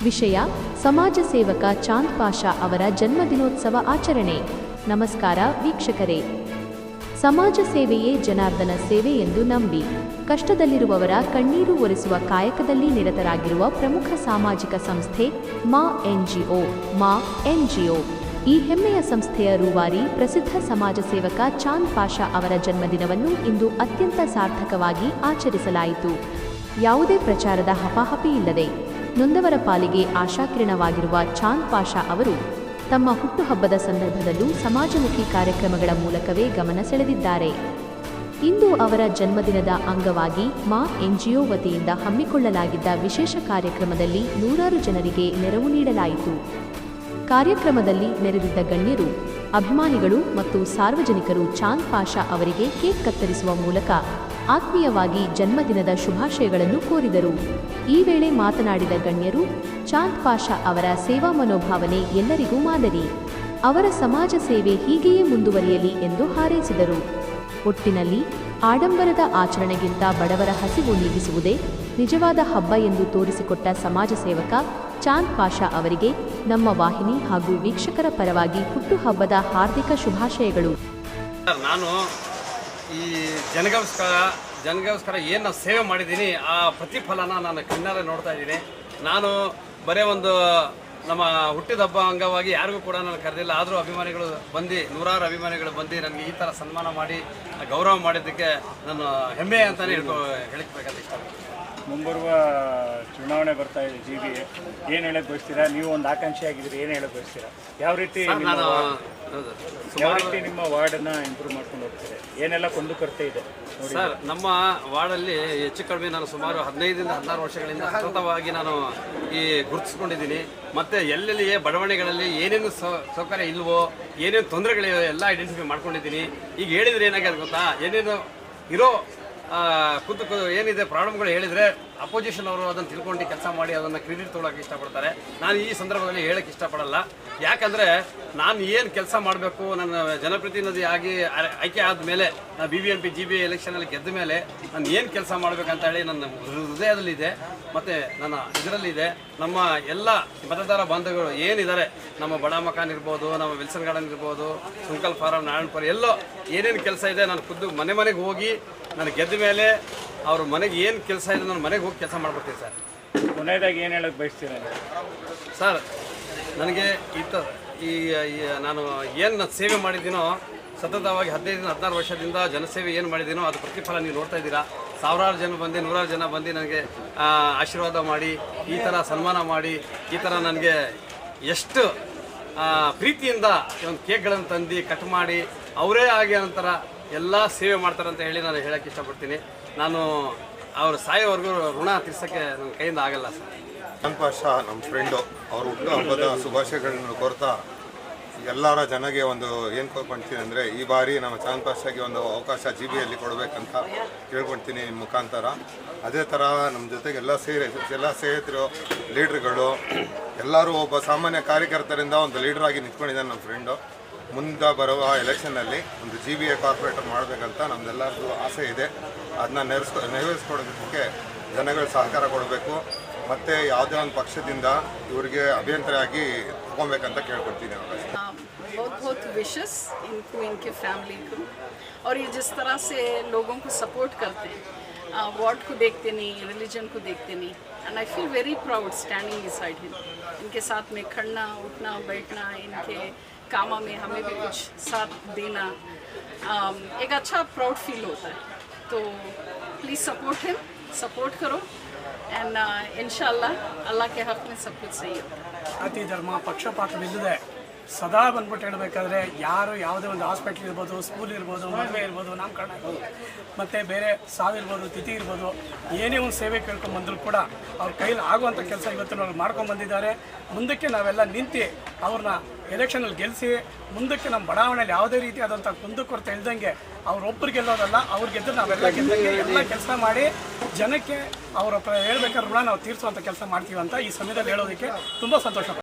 ವಿಷಯ ಸಮಾಜ ಸೇವಕ ಚಾಂದ್ ಪಾಷಾ ಅವರ ಜನ್ಮದಿನೋತ್ಸವ ಆಚರಣೆ. ನಮಸ್ಕಾರ ವೀಕ್ಷಕರೇ. ಸಮಾಜ ಸೇವೆಯೇ ಜನಾರ್ದನ ಸೇವೆ ಎಂದು ನಂಬಿ ಕಷ್ಟದಲ್ಲಿರುವವರ ಕಣ್ಣೀರು ಒರೆಸುವ ಕಾಯಕದಲ್ಲಿ ನಿರತರಾಗಿರುವ ಪ್ರಮುಖ ಸಾಮಾಜಿಕ ಸಂಸ್ಥೆ ಮಾ ಎನ್ಜಿಒ. ಈ ಹೆಮ್ಮೆಯ ಸಂಸ್ಥೆಯ ರೂವಾರಿ ಪ್ರಸಿದ್ಧ ಸಮಾಜ ಸೇವಕ ಚಾಂದ್ ಪಾಷಾ ಅವರ ಜನ್ಮದಿನವನ್ನು ಇಂದು ಅತ್ಯಂತ ಸಾರ್ಥಕವಾಗಿ ಆಚರಿಸಲಾಯಿತು. ಯಾವುದೇ ಪ್ರಚಾರದ ಹಪಾಹಪಿ ಇಲ್ಲದೆ ನೊಂದವರ ಪಾಲಿಗೆ ಆಶಾಕಿರಣವಾಗಿರುವ ಚಾಂದ್ ಪಾಷಾ ಅವರು ತಮ್ಮ ಹುಟ್ಟುಹಬ್ಬದ ಸಂದರ್ಭದಲ್ಲೂ ಸಮಾಜಮುಖಿ ಕಾರ್ಯಕ್ರಮಗಳ ಮೂಲಕವೇ ಗಮನ ಸೆಳೆದಿದ್ದಾರೆ. ಇಂದು ಅವರ ಜನ್ಮದಿನದ ಅಂಗವಾಗಿ ಮಾ ಎನ್ಜಿಒ ವತಿಯಿಂದ ಹಮ್ಮಿಕೊಳ್ಳಲಾಗಿದ್ದ ವಿಶೇಷ ಕಾರ್ಯಕ್ರಮದಲ್ಲಿ ನೂರಾರು ಜನರಿಗೆ ನೆರವು ನೀಡಲಾಯಿತು. ಕಾರ್ಯಕ್ರಮದಲ್ಲಿ ನೆರೆದಿದ್ದ ಗಣ್ಯರು, ಅಭಿಮಾನಿಗಳು ಮತ್ತು ಸಾರ್ವಜನಿಕರು ಚಾಂದ್ ಪಾಷಾ ಅವರಿಗೆ ಕೇಕ್ ಕತ್ತರಿಸುವ ಮೂಲಕ ಆತ್ಮೀಯವಾಗಿ ಜನ್ಮದಿನದ ಶುಭಾಶಯಗಳನ್ನು ಕೋರಿದರು. ಈ ವೇಳೆ ಮಾತನಾಡಿದ ಗಣ್ಯರು, ಚಾಂದ್ ಪಾಷಾ ಅವರ ಸೇವಾ ಮನೋಭಾವನೆ ಎಲ್ಲರಿಗೂ ಮಾದರಿ. ಅವರ ಸಮಾಜ ಸೇವೆ ಹೀಗೆಯೇ ಮುಂದುವರಿಯಲಿ ಎಂದು ಹಾರೈಸಿದರು. ಒಟ್ಟಿನಲ್ಲಿ ಆಡಂಬರದ ಆಚರಣೆಗಿಂತ ಬಡವರ ಹಸಿವು ನೀಗಿಸುವುದೇ ನಿಜವಾದ ಹಬ್ಬ ಎಂದು ತೋರಿಸಿಕೊಟ್ಟ ಸಮಾಜ ಸೇವಕ ಚಾಂದ್ ಪಾಷಾ ಅವರಿಗೆ ನಮ್ಮ ವಾಹಿನಿ ಹಾಗೂ ವೀಕ್ಷಕರ ಪರವಾಗಿ ಹುಟ್ಟುಹಬ್ಬದ ಹಾರ್ದಿಕ ಶುಭಾಶಯಗಳು. ನಾನು ಈ ಜನಗೋಸ್ಕರ ಏನು ಸೇವೆ ಮಾಡಿದ್ದೀನಿ ಆ ಪ್ರತಿಫಲನ ನಾನು ಕಣ್ಣಾರೆ ನೋಡ್ತಾ ಇದ್ದೀನಿ. ನಾನು ಬರೀ ಒಂದು ನಮ್ಮ ಹುಟ್ಟಿದ ಹಬ್ಬ ಅಂಗವಾಗಿ ಯಾರಿಗೂ ಕೂಡ ನಾನು ಕರೆದಿಲ್ಲ. ಆದರೂ ಅಭಿಮಾನಿಗಳು ಬಂದು ನೂರಾರು ಅಭಿಮಾನಿಗಳು ಬಂದು ನನಗೆ ಈ ಥರ ಸನ್ಮಾನ ಮಾಡಿ ಗೌರವ ಮಾಡಿದ್ದಕ್ಕೆ ನಾನು ಹೆಮ್ಮೆ ಅಂತಲೇ ಹೇಳಬೇಕಂತ ಇಷ್ಟಪಡ್ತೀನಿ. ಮುಂಬರುವ ಚುನಾವಣೆ ಬರ್ತಾ ಇದೆ, GB ಏನು ಹೇಳಕ್ಕೆ ಬಯಸ್ತೀರಾ? ನೀವು ಒಂದು ಆಕಾಂಕ್ಷಿ ಆಗಿದ್ದೀರಿ, ಏನು ಹೇಳಕ್ಕೆ ಬಯಸ್ತೀರಾ? ಯಾವ ರೀತಿ ನಿಮ್ಮ ವಾರ್ಡನ್ನು ಇಂಪ್ರೂವ್ ಮಾಡ್ಕೊಂಡು ಹೋಗ್ತೀರಿ? ಏನೆಲ್ಲ ಕುಂದುಕೊರತೆ ಇದೆ ಸರ್? ನಮ್ಮ ವಾರ್ಡಲ್ಲಿ ಹೆಚ್ಚು ಕಡಿಮೆ ನಾನು ಸುಮಾರು 15-16 ವರ್ಷಗಳಿಂದ ಸತತವಾಗಿ ನಾನು ಗುರುತಿಸ್ಕೊಂಡಿದ್ದೀನಿ. ಮತ್ತು ಎಲ್ಲೆಲ್ಲಿ ಬಡಾವಣೆಗಳಲ್ಲಿ ಏನೇನು ಸೌಕರ್ಯ ಇಲ್ವೋ, ಏನೇನು ತೊಂದರೆಗಳಿವೆ ಎಲ್ಲ ಐಡೆಂಟಿಫೈ ಮಾಡ್ಕೊಂಡಿದ್ದೀನಿ. ಈಗ ಹೇಳಿದರೆ ಏನಾಗಿದೆ ಗೊತ್ತಾ, ಏನೇನು ಇರೋ ಏನಿದೆ ಪ್ರಾಬ್ಲಮ್ಗಳು ಹೇಳಿದರೆ ಅಪೋಸಿಷನ್ ಅವರು ಅದನ್ನು ತಿಳ್ಕೊಂಡು ಕೆಲಸ ಮಾಡಿ ಅದನ್ನು ಕ್ರೆಡಿಟ್ ತೊಗೊಳಕ್ಕೆ ಇಷ್ಟಪಡ್ತಾರೆ. ನಾನು ಈ ಸಂದರ್ಭದಲ್ಲಿ ಹೇಳಕ್ಕೆ ಇಷ್ಟಪಡಲ್ಲ. ಯಾಕಂದರೆ ನಾನು ಏನು ಕೆಲಸ ಮಾಡಬೇಕು, ನನ್ನ ಜನಪ್ರತಿನಿಧಿ ಆಗಿ ಆಯ್ಕೆ ಆದಮೇಲೆ ನಾನು BBMP GB ಎಲೆಕ್ಷನಲ್ಲಿ ಗೆದ್ದ ಮೇಲೆ ನಾನು ಏನು ಕೆಲಸ ಮಾಡಬೇಕಂತ ಹೇಳಿ ನನ್ನ ಹೃದಯದಲ್ಲಿದೆ ಮತ್ತು ನನ್ನ ಇದರಲ್ಲಿದೆ. ನಮ್ಮ ಎಲ್ಲ ಮತದಾರ ಬಾಂಧವರು ಏನಿದ್ದಾರೆ, ನಮ್ಮ ಬಡ ಮಕಾನ್ ಇರ್ಬೋದು, ನಮ್ಮ ವಿಲ್ಸನ್ ಗಾರ್ಡನ್ ಇರ್ಬೋದು, ಸುಂಕಲ್ ಫಾರಂ, ನಾರಾಯಣಪುರ, ಎಲ್ಲೋ ಏನೇನು ಕೆಲಸ ಇದೆ ನಾನು ಖುದ್ದು ಮನೆಗೆ ಹೋಗಿ ನಾನು ಗೆದ್ದ ಮೇಲೆ ಅವ್ರ ಮನೆಗೆ ಏನು ಕೆಲಸ ಇದೆ ನಾನು ಮನೆಗೆ ಹೋಗಿ ಕೆಲಸ ಮಾಡ್ಬಿಡ್ತೀನಿ ಸರ್. ಕೊನೆಯದಾಗಿ ಏನು ಹೇಳಕ್ಕೆ ಬಯಸ್ತೀರ ಸರ್? ನನಗೆ ನಾನು ಏನು ಸೇವೆ ಮಾಡಿದ್ದೀನೋ ಸತತವಾಗಿ 15-16 ವರ್ಷದಿಂದ ಜನಸೇವೆ ಏನು ಮಾಡಿದ್ದೀನೋ ಅದು ಪ್ರತಿಫಲ ನೀವು ನೋಡ್ತಾ ಇದ್ದೀರಾ. ಸಾವಿರಾರು ಜನ ಬಂದು, ನೂರಾರು ಜನ ಬಂದು ನನಗೆ ಆಶೀರ್ವಾದ ಮಾಡಿ, ಈ ಥರ ಸನ್ಮಾನ ಮಾಡಿ, ಈ ಥರ ನನಗೆ ಎಷ್ಟು ಪ್ರೀತಿಯಿಂದ ಒಂದು ಕೇಕ್ಗಳನ್ನು ತಂದು ಕಟ್ ಮಾಡಿ ಅವರೇ ಆಗಿ ನಂತರ ಎಲ್ಲ ಸೇವೆ ಮಾಡ್ತಾರೆ ಅಂತ ಹೇಳಿ ನಾನು ಹೇಳೋಕ್ಕೆ ಇಷ್ಟಪಡ್ತೀನಿ. ನಾನು ಅವ್ರ ಸಾಯೋವರೆಗೂ ಋಣ ತೀರ್ಸೋಕ್ಕೆ ನನ್ನ ಕೈಯಿಂದ ಆಗಲ್ಲ ಸರ್. ಚಾಂದ್ ಪಾಷಾ ನಮ್ಮ ಫ್ರೆಂಡು, ಅವ್ರ ಹುಟ್ಟುಹಬ್ಬದ ಶುಭಾಶಯಗಳನ್ನು ಕೋರ್ತಾ ಎಲ್ಲರ ಜನಗೆ ಒಂದು ಏನು ಕೋರ್ಕೊಳ್ತೀನಿ ಅಂದರೆ, ಈ ಬಾರಿ ನಮ್ಮ ಚಾಂದ್ ಪಾಷಾಗೆ ಒಂದು ಅವಕಾಶ GBಯಲ್ಲಿ ಕೊಡಬೇಕಂತ ಕೇಳ್ಕೊಳ್ತೀನಿ ನಿಮ್ಮ ಮುಖಾಂತರ. ಅದೇ ಥರ ನಮ್ಮ ಜೊತೆಗೆ ಎಲ್ಲ ಸ್ನೇಹಿತರು, ಲೀಡ್ರ್ಗಳು ಎಲ್ಲರೂ ಒಬ್ಬ ಸಾಮಾನ್ಯ ಕಾರ್ಯಕರ್ತರಿಂದ ಒಂದು ಲೀಡ್ರಾಗಿ ನಿಂತ್ಕೊಂಡಿದ್ದಾನೆ ನಮ್ಮ ಫ್ರೆಂಡು. ಮುಂದೆ ಬರುವ ಎಲೆಕ್ಷನ್ನಲ್ಲಿ ಒಂದು GBA ಕಾರ್ಪೊರೇಟರ್ ಮಾಡಬೇಕಂತ ನಮ್ಮದೆಲ್ಲರಿಗೂ ಆಸೆ ಇದೆ. ಅದನ್ನ ನೆರವೇರಿಸ್ಕೊಡೋದಕ್ಕೆ ಜನಗಳು ಸಹಕಾರ ಕೊಡಬೇಕು. ಮತ್ತು ಯಾವುದೇ ಒಂದು ಪಕ್ಷದಿಂದ ಇವರಿಗೆ ಅಭಿಯಂತರಾಗಿ ತಗೊಬೇಕಂತ ಕೇಳ್ಕೊಡ್ತೀನಿ. बहुत विशेस इनके फैमिली को, और ये जिस तरह से लोगों को सपोर्ट करते हैं, वार्ड को देखते नहीं, रिलीजन को देखते नहीं, and I feel very proud standing beside him. इनके साथ में खड़ना, उठना, बैठना, इनके कामों में हमें भी कुछ साथ देना एक अच्छा प्राउड फील होता है. तो प्लीज़ सपोर्ट करो एंड इंशाल्लाह अल्लाह के हक़ में सब कुछ सही होता है. ಜಾತಿ ಧರ್ಮ ಪಕ್ಷಪಾತವಿಲ್ಲದೆ ಸದಾ ಬಂದ್ಬಿಟ್ಟು ಹೇಳಬೇಕಾದ್ರೆ ಯಾರು ಯಾವುದೇ ಒಂದು ಹಾಸ್ಪಿಟ್ಲ್ ಇರ್ಬೋದು, ಸ್ಕೂಲ್ ಇರ್ಬೋದು, ಮದುವೆ ಇರ್ಬೋದು, ನಾಮಕರಣ ಇರ್ಬೋದು, ಮತ್ತು ಬೇರೆ ಸಾವಿರ್ಬೋದು, ತಿಥಿ ಇರ್ಬೋದು, ಏನೇ ಒಂದು ಸೇವೆ ಕೇಳ್ಕೊಂಬಂದರೂ ಕೂಡ ಅವ್ರ ಕೈಲಿ ಆಗುವಂಥ ಕೆಲಸ ಇವತ್ತು ಮಾಡ್ಕೊಂಬಂದಿದ್ದಾರೆ. ಮುಂದಕ್ಕೆ ನಾವೆಲ್ಲ ನಿಂತು ಅವ್ರನ್ನ ಎಲೆಕ್ಷನಲ್ಲಿ ಗೆಲ್ಲಿಸಿ ಮುಂದಕ್ಕೆ ನಮ್ಮ ಬಡಾವಣೆಯಲ್ಲಿ ಯಾವುದೇ ರೀತಿಯಾದಂಥ ಕುಂದುಕೊರತೆ ಇಲ್ದಂಗೆ ಅವ್ರೊಬ್ಬರು ಗೆಲ್ಲೋದಲ್ಲ, ಅವ್ರು ಗೆದ್ದು ನಾವೆಲ್ಲ ಗೆದ್ದಂಗೆ ಎಲ್ಲ ಕೆಲಸ ಮಾಡಿ ಜನಕ್ಕೆ ಅವರ ಹೇಳ್ಬೇಕಾದ್ರೆ ಋಣ ನಾವು ತೀರಿಸುವಂಥ ಕೆಲಸ ಮಾಡ್ತೀವಿ ಅಂತ ಈ ಸಮಯದಲ್ಲಿ ಹೇಳೋದಕ್ಕೆ ತುಂಬ ಸಂತೋಷ.